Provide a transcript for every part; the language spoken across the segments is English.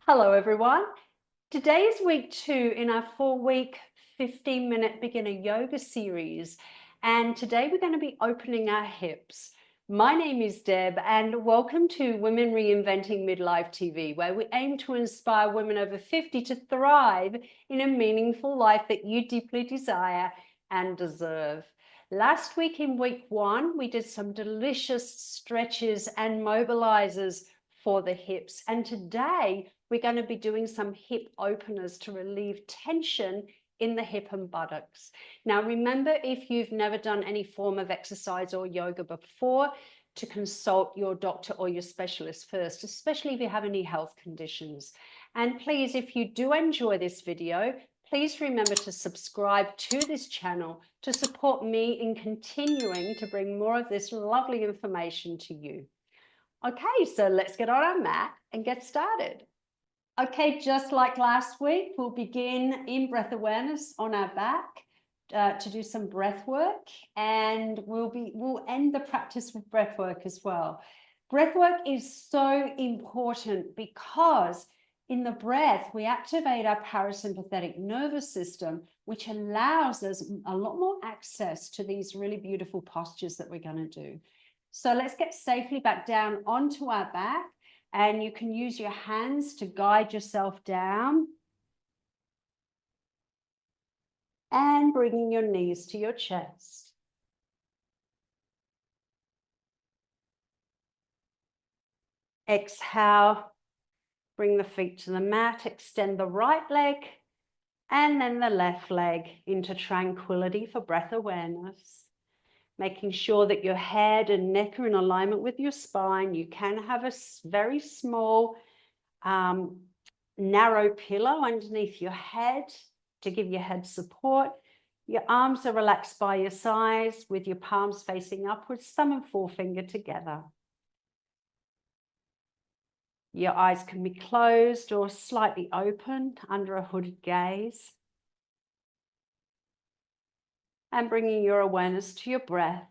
Hello, everyone. Today is week 2 in our 4-week, 15-minute beginner yoga series. And today we're going to be opening our hips. My name is Deb, and welcome to Women Reinventing Midlife TV, where we aim to inspire women over 50 to thrive in a meaningful life that you deeply desire and deserve. Last week in week 1, we did some delicious stretches and mobilizers for the hips. And today we're going to be doing some hip openers to relieve tension in the hip and buttocks. Now, remember, if you've never done any form of exercise or yoga before, to consult your doctor or your specialist first, especially if you have any health conditions. And please, if you do enjoy this video, please remember to subscribe to this channel to support me in continuing to bring more of this lovely information to you. Okay, so let's get on our mat and get started. Okay, just like last week, we'll begin in breath awareness on our back to do some breath work, and we'll end the practice with breath work as well. Breath work is so important because in the breath, we activate our parasympathetic nervous system, which allows us a lot more access to these really beautiful postures that we're going to do. So let's get safely back down onto our back. And you can use your hands to guide yourself down. And bringing your knees to your chest. Exhale, bring the feet to the mat, extend the right leg and then the left leg into tranquility for breath awareness. Making sure that your head and neck are in alignment with your spine. You can have a very small, narrow pillow underneath your head to give your head support. Your arms are relaxed by your sides with your palms facing upwards, thumb and forefinger together. Your eyes can be closed or slightly opened under a hooded gaze. And bringing your awareness to your breath.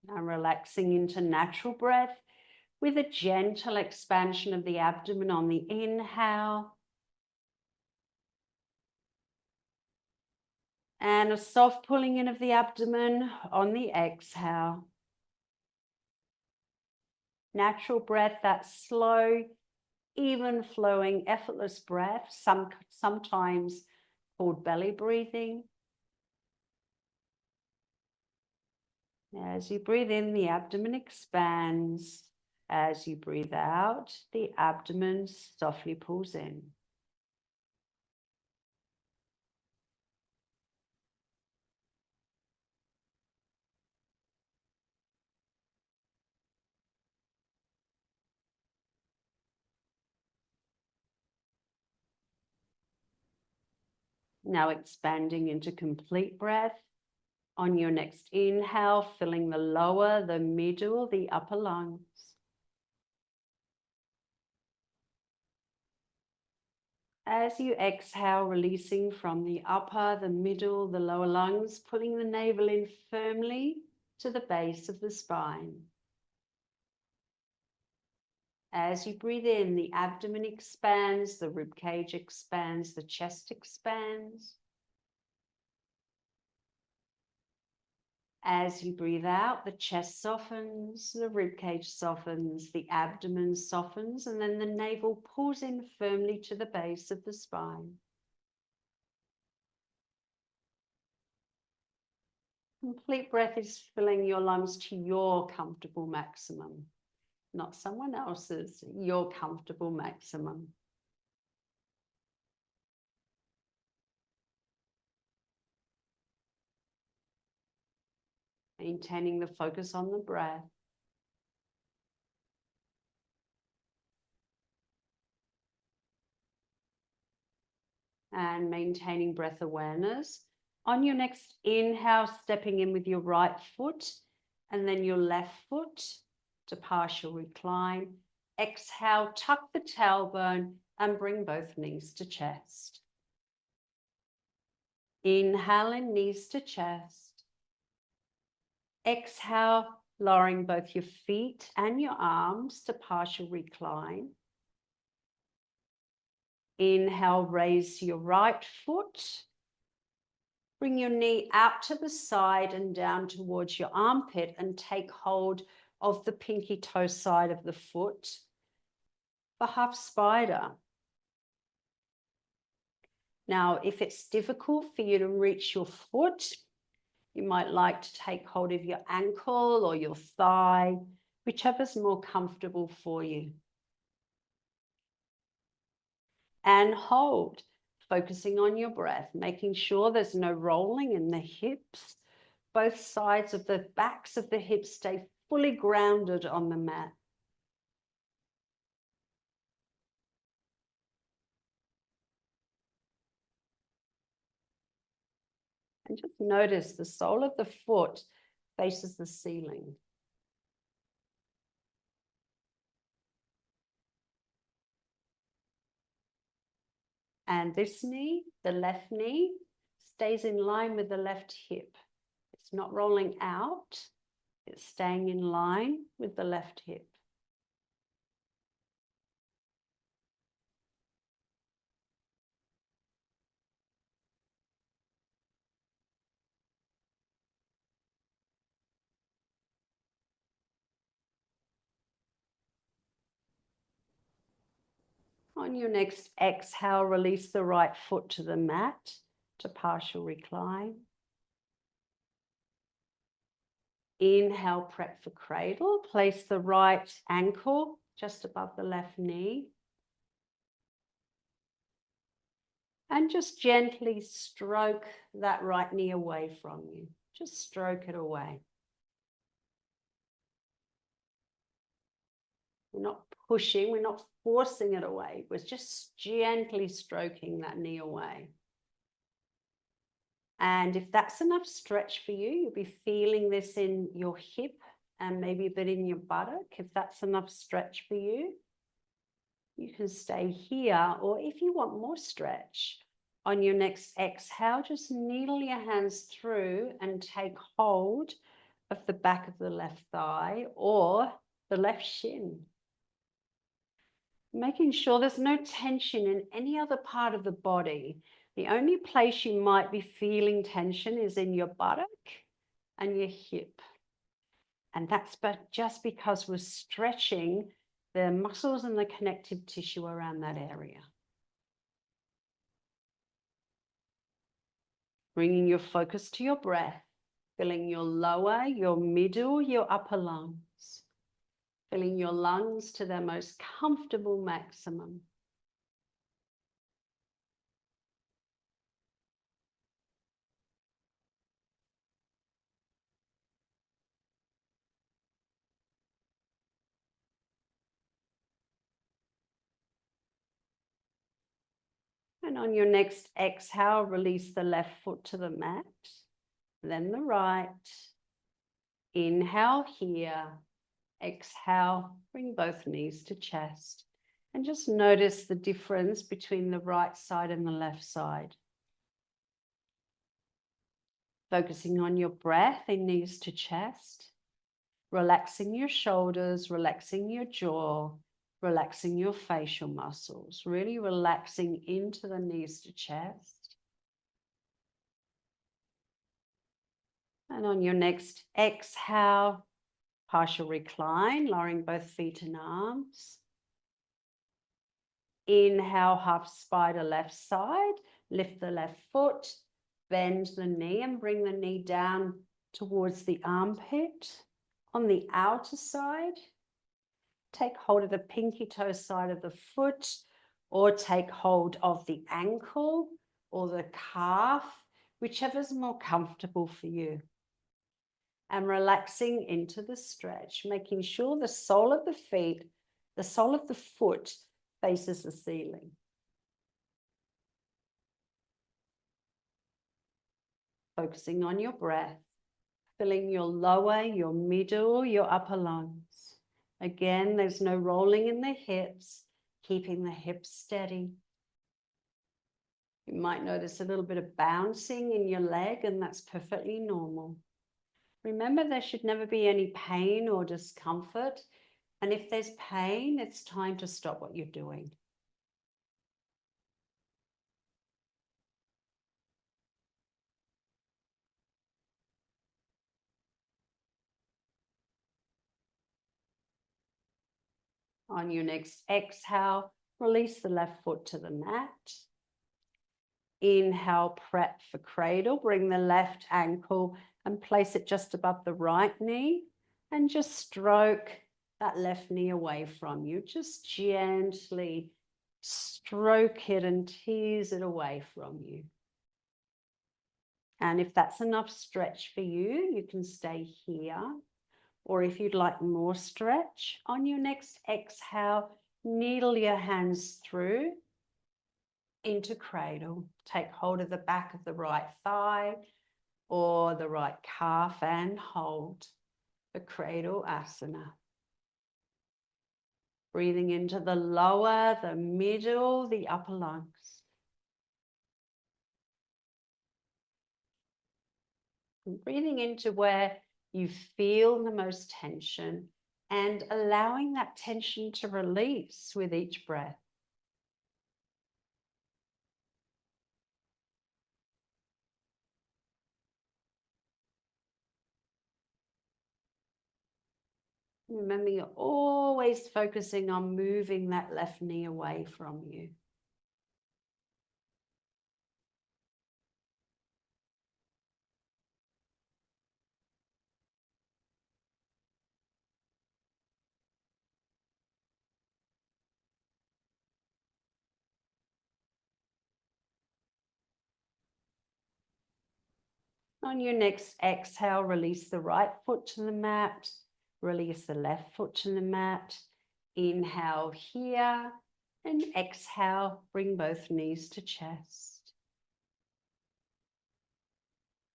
And relaxing into natural breath with a gentle expansion of the abdomen on the inhale. And a soft pulling in of the abdomen on the exhale. Natural breath, that slow, even flowing, effortless breath, sometimes called belly breathing. As you breathe in, the abdomen expands. As you breathe out, the abdomen softly pulls in. Now expanding into complete breath. On your next inhale, filling the lower, the middle, the upper lungs. As you exhale, releasing from the upper, the middle, the lower lungs, pulling the navel in firmly to the base of the spine. As you breathe in, the abdomen expands, the rib cage expands, the chest expands. As you breathe out, the chest softens, the ribcage softens, the abdomen softens, and then the navel pulls in firmly to the base of the spine. Complete breath is filling your lungs to your comfortable maximum, not someone else's, your comfortable maximum. Maintaining the focus on the breath. And maintaining breath awareness. On your next inhale, stepping in with your right foot and then your left foot to partial recline. Exhale, tuck the tailbone and bring both knees to chest. Inhale in, knees to chest. Exhale, lowering both your feet and your arms to partial recline. Inhale, raise your right foot. Bring your knee out to the side and down towards your armpit and take hold of the pinky toe side of the foot for half spider. Now, if it's difficult for you to reach your foot, you might like to take hold of your ankle or your thigh, whichever's more comfortable for you. And hold, focusing on your breath, making sure there's no rolling in the hips. Both sides of the backs of the hips stay fully grounded on the mat. And just notice the sole of the foot faces the ceiling. And this knee, the left knee, stays in line with the left hip. It's not rolling out, it's staying in line with the left hip. On your next exhale, release the right foot to the mat to partial recline. Inhale, prep for cradle. Place the right ankle just above the left knee. And just gently stroke that right knee away from you. Just stroke it away. We're not pushing, we're not forcing it away. We're just gently stroking that knee away. And if that's enough stretch for you, you'll be feeling this in your hip and maybe a bit in your buttock. If that's enough stretch for you, you can stay here. Or if you want more stretch, on your next exhale, just needle your hands through and take hold of the back of the left thigh or the left shin. Making sure there's no tension in any other part of the body. The only place you might be feeling tension is in your buttock and your hip. And that's just because we're stretching the muscles and the connective tissue around that area. Bringing your focus to your breath, filling your lower, your middle, your upper lungs. Filling your lungs to their most comfortable maximum. And on your next exhale, release the left foot to the mat, then the right. Inhale here. Exhale, bring both knees to chest. And just notice the difference between the right side and the left side. Focusing on your breath in knees to chest. Relaxing your shoulders, relaxing your jaw, relaxing your facial muscles. Really relaxing into the knees to chest. And on your next exhale, partial recline, lowering both feet and arms. Inhale, half spider left side. Lift the left foot, bend the knee and bring the knee down towards the armpit. On the outer side, take hold of the pinky toe side of the foot or take hold of the ankle or the calf, whichever's more comfortable for you. And relaxing into the stretch, making sure the sole of the feet, the sole of the foot faces the ceiling. Focusing on your breath, filling your lower, your middle, your upper lungs. Again, there's no rolling in the hips, keeping the hips steady. You might notice a little bit of bouncing in your leg, and that's perfectly normal. Remember, there should never be any pain or discomfort. And if there's pain, it's time to stop what you're doing. On your next exhale, release the left foot to the mat. Inhale, prep for cradle. Bring the left ankle and place it just above the right knee and just stroke that left knee away from you. Just gently stroke it and tease it away from you. And if that's enough stretch for you, you can stay here. Or if you'd like more stretch, on your next exhale, needle your hands through into cradle. Take hold of the back of the right thigh or the right calf and hold the cradle asana. Breathing into the lower, the middle, the upper lungs. And breathing into where you feel the most tension and allowing that tension to release with each breath. Remember, you're always focusing on moving that left knee away from you. On your next exhale, release the right foot to the mat. Release the left foot to the mat. Inhale here and exhale, bring both knees to chest.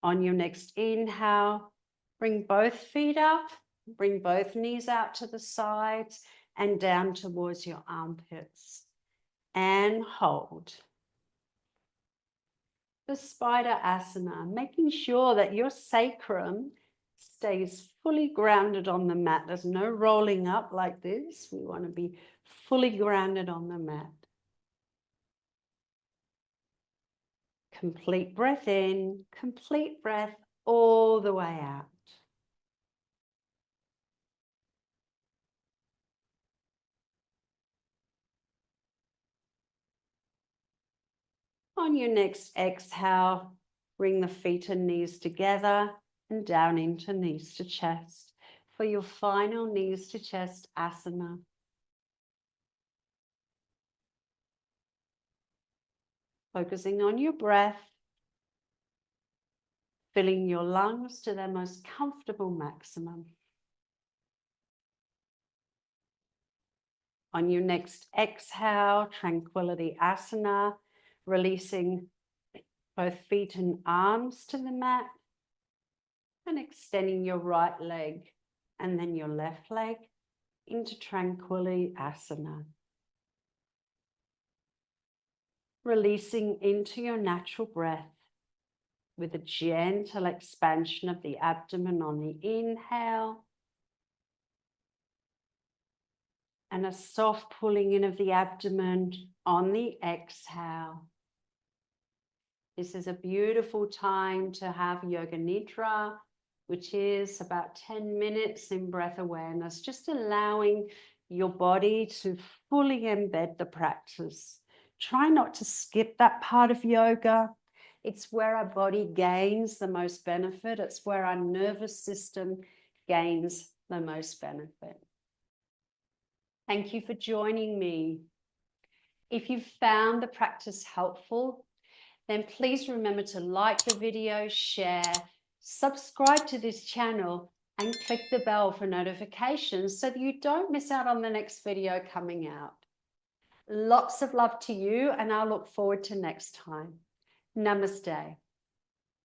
On your next inhale, bring both feet up, bring both knees out to the sides and down towards your armpits. And hold. The spider asana, making sure that your sacrum stays fully grounded on the mat. There's no rolling up like this. We want to be fully grounded on the mat. Complete breath in, complete breath all the way out. On your next exhale, bring the feet and knees together and down into knees to chest for your final knees to chest asana. Focusing on your breath, filling your lungs to their most comfortable maximum. On your next exhale, tranquility asana, releasing both feet and arms to the mat and extending your right leg and then your left leg into tranquility asana. Releasing into your natural breath with a gentle expansion of the abdomen on the inhale and a soft pulling in of the abdomen on the exhale. This is a beautiful time to have yoga nidra, which is about 10 minutes in breath awareness, just allowing your body to fully embed the practice. Try not to skip that part of yoga. It's where our body gains the most benefit. It's where our nervous system gains the most benefit. Thank you for joining me. If you found the practice helpful, then please remember to like the video, share, subscribe to this channel, and click the bell for notifications so that you don't miss out on the next video coming out. Lots of love to you, and I'll look forward to next time. Namaste.